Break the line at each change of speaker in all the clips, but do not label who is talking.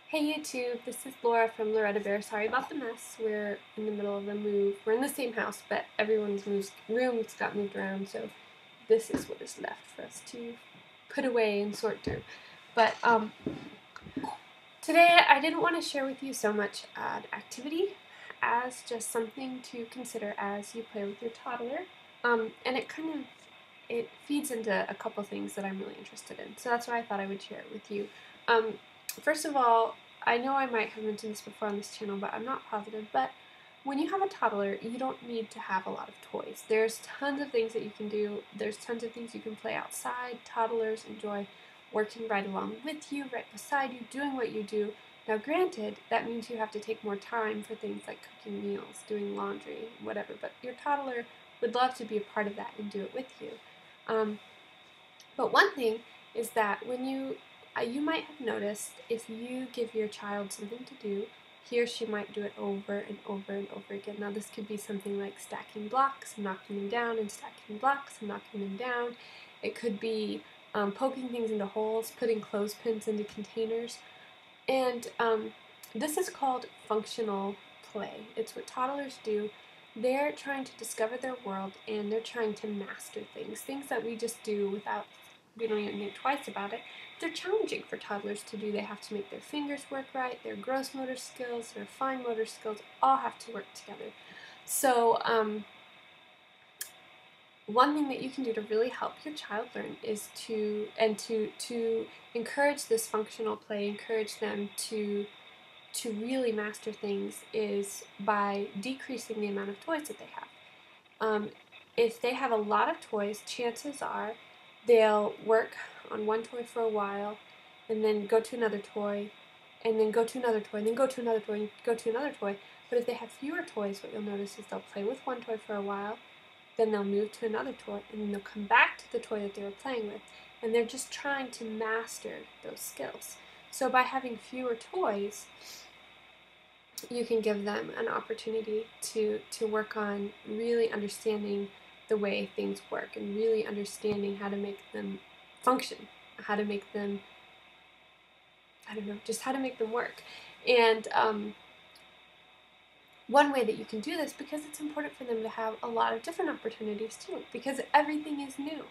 Hey YouTube, this is Laura from Loretta Bear. Sorry about the mess. We're in the middle of a move. We're in the same house, but everyone's rooms got moved around, so this is what is left for us to put away and sort through. But today I didn't want to share with you so much an activity as just something to consider as you play with your toddler. And it feeds into a couple things that I'm really interested in. So that's why I thought I would share it with you. First of all, I know I might have mentioned this before on this channel, but I'm not positive, but when you have a toddler, you don't need to have a lot of toys. There's tons of things that you can do. There's tons of things you can play outside. Toddlers enjoy working right along with you, right beside you, doing what you do. Now granted, that means you have to take more time for things like cooking meals, doing laundry, whatever, but your toddler would love to be a part of that and do it with you. But one thing is that when you might have noticed if you give your child something to do, he or she might do it over and over and over again. Now this could be something like stacking blocks and knocking them down and stacking blocks and knocking them down. It could be poking things into holes, putting clothespins into containers. And this is called functional play. It's what toddlers do. They're trying to discover their world and they're trying to master things that we just do without, we don't even think twice about it. They're challenging for toddlers to do. They have to make their fingers work right, their gross motor skills, their fine motor skills all have to work together. So one thing that you can do to really help your child learn is to encourage this functional play, encourage them to really master things, is by decreasing the amount of toys that they have. If they have a lot of toys, chances are they'll work on one toy for a while and then go to another toy and then go to another toy and then go to another toy and go to another toy. But if they have fewer toys, what you'll notice is they'll play with one toy for a while, then they'll move to another toy, and then they'll come back to the toy that they were playing with, and they're just trying to master those skills. So by having fewer toys, you can give them an opportunity to work on really understanding the way things work and really understanding how to make them function, how to make them, I don't know, just how to make them work. And one way that you can do this, because it's important for them to have a lot of different opportunities too, because everything is new.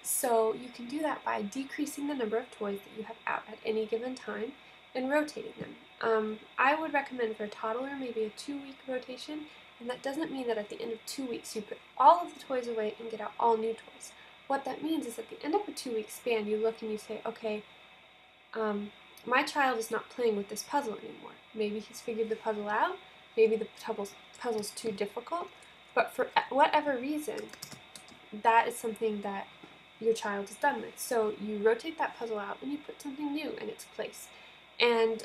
So you can do that by decreasing the number of toys that you have out at any given time and rotating them. I would recommend for a toddler maybe a 2-week rotation, and that doesn't mean that at the end of 2 weeks you put all of the toys away and get out all new toys. What that means is at the end of a 2-week span, you look and you say, okay, my child is not playing with this puzzle anymore. Maybe he's figured the puzzle out, maybe the puzzle's too difficult, but for whatever reason, that is something that your child is done with. So you rotate that puzzle out and you put something new in its place. And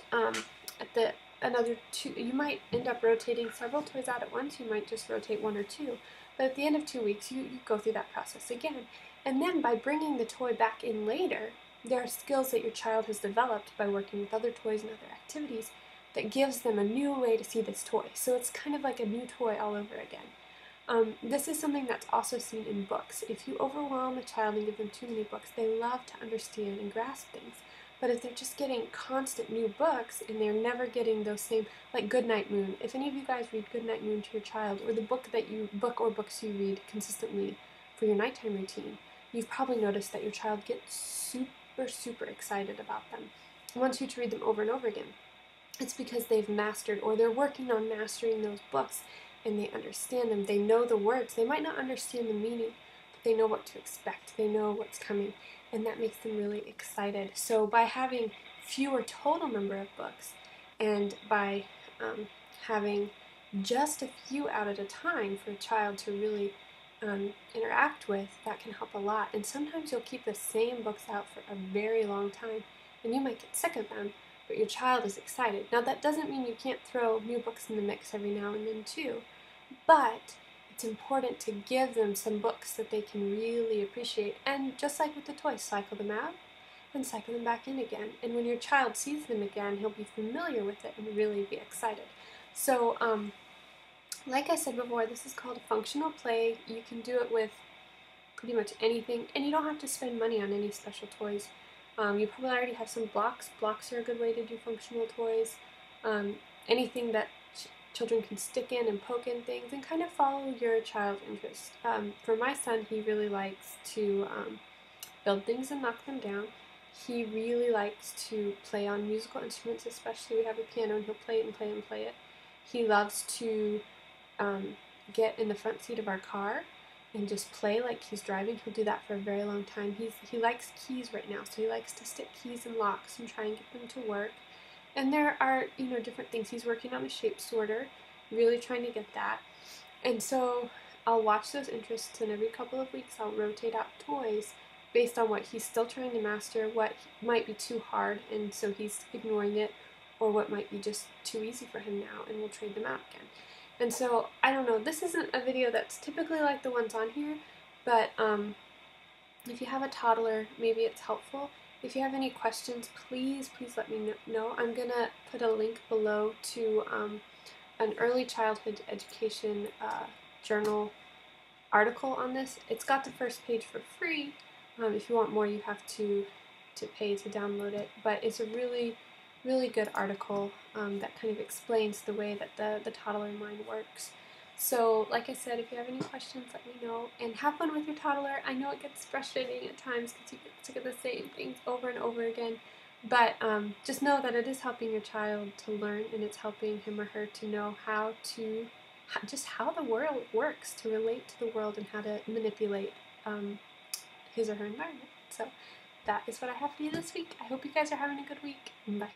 you might end up rotating several toys out at once. You might just rotate 1 or 2. But at the end of 2 weeks, you go through that process again. And then by bringing the toy back in later, there are skills that your child has developed by working with other toys and other activities that gives them a new way to see this toy. So it's kind of like a new toy all over again. This is something that's also seen in books. If you overwhelm a child and give them too many books, they love to understand and grasp things. But if they're just getting constant new books and they're never getting those same, like Goodnight Moon. If any of you guys read Goodnight Moon to your child, or the book or books you read consistently for your nighttime routine, you've probably noticed that your child gets super excited about them and wants you to read them over and over again. It's because they've mastered, or they're working on mastering those books, and they understand them. They know the words. They might not understand the meaning, but they know what to expect. They know what's coming, and that makes them really excited. So by having fewer total number of books, and by having just a few out at a time for a child to really interact with, that can help a lot. And sometimes you'll keep the same books out for a very long time, and you might get sick of them, but your child is excited. Now that doesn't mean you can't throw new books in the mix every now and then too, but it's important to give them some books that they can really appreciate, and just like with the toys, cycle them out and cycle them back in again. And when your child sees them again, he'll be familiar with it and really be excited. So like I said before, this is called a functional play. You can do it with pretty much anything, and you don't have to spend money on any special toys. You probably already have some blocks. Blocks are a good way to do functional toys. Um, Anything that children can stick in and poke in things, and kind of follow your child's interest. For my son, he really likes to build things and knock them down. He really likes to play on musical instruments, especially we have a piano and he'll play it and play it and play it. He loves to um, get in the front seat of our car and just play like he's driving. He'll do that for a very long time. He likes keys right now, so he likes to stick keys in locks and try and get them to work. And there are, different things. He's working on a shape sorter, really trying to get that. And so I'll watch those interests, and every couple of weeks I'll rotate out toys based on what he's still trying to master, what might be too hard, and so he's ignoring it, or what might be just too easy for him now, and we'll trade them out again. And so, I don't know, this isn't a video that's typically like the ones on here, but if you have a toddler, maybe it's helpful. If you have any questions, please let me know. I'm going to put a link below to an early childhood education journal article on this. It's got the first page for free. If you want more, you have to pay to download it. But it's a really, really good article that kind of explains the way that the toddler mind works. So, like I said, if you have any questions, let me know. And have fun with your toddler. I know it gets frustrating at times because you get sick of the same things over and over again. But just know that it is helping your child to learn, and it's helping him or her to know just how the world works, to relate to the world, and how to manipulate his or her environment. So that is what I have for you this week. I hope you guys are having a good week. Bye.